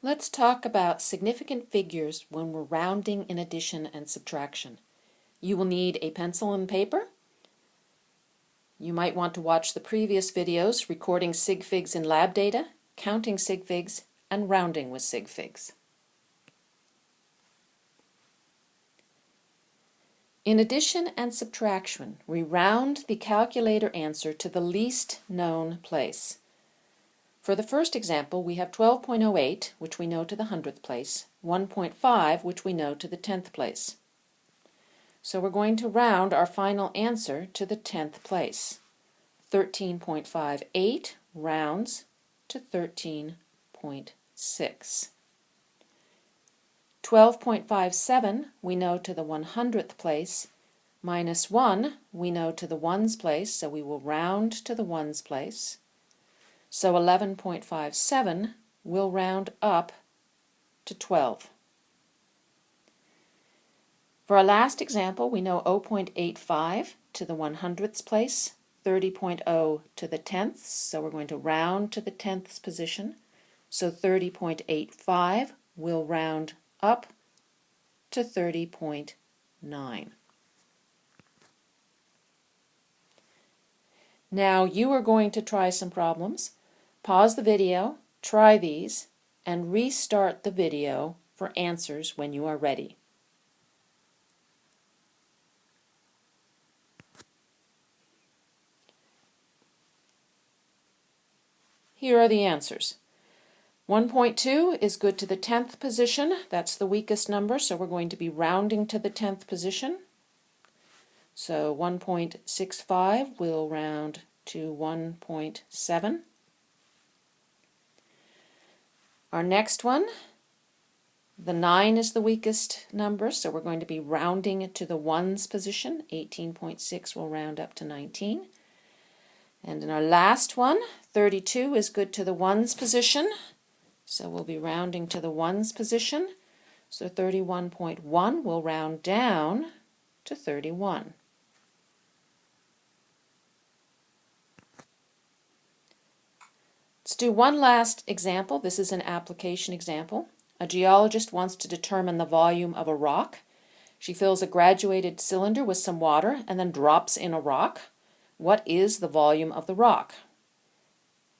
Let's talk about significant figures when we're rounding in addition and subtraction. You will need a pencil and paper. You might want to watch the previous videos recording sig figs in lab data, counting sig figs, and rounding with sig figs. In addition and subtraction, we round the calculator answer to the least known place. For the first example, we have 12.08, which we know to the 100th place, 1.5, which we know to the 10th place. So we're going to round our final answer to the 10th place. 13.58 rounds to 13.6. 12.57 we know to the 100th place, minus 1 we know to the ones place, so we will round to the ones place. So 11.57 will round up to 12. For our last example, we know 0.85 to the 100th place, 30.0 to the 10th, so we're going to round to the 10th position. So 30.85 will round up to 30.9. Now you are going to try some problems. Pause the video, try these, and restart the video for answers when you are ready. Here are the answers. 1.2 is good to the 10th position. That's the weakest number, so we're going to be rounding to the 10th position. So 1.65 will round to 1.7. Our next one, the 9 is the weakest number, so we're going to be rounding to the ones position. 18.6 will round up to 19. And in our last one, 32 is good to the ones position, so we'll be rounding to the ones position. So 31.1 will round down to 31. Let's do one last example. This is an application example. A geologist wants to determine the volume of a rock. She fills a graduated cylinder with some water and then drops in a rock. What is the volume of the rock?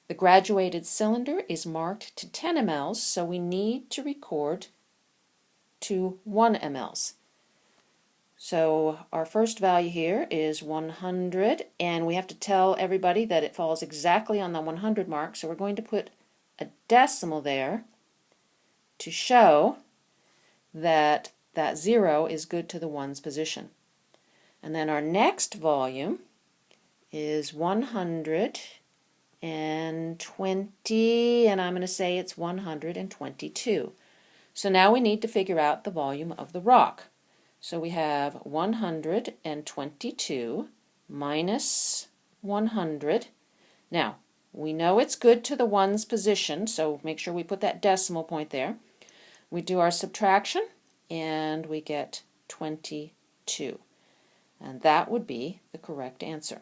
The graduated cylinder is marked to 10 mLs, so we need to record to 1 mLs. So our first value here is 100, and we have to tell everybody that it falls exactly on the 100 mark, so we're going to put a decimal there to show that that 0 is good to the ones position. And then our next volume is 120, and I'm going to say it's 122. So now we need to figure out the volume of the rock. So we have 122 minus 100. Now, we know it's good to the ones position, so make sure we put that decimal point there. We do our subtraction, and we get 22. And that would be the correct answer.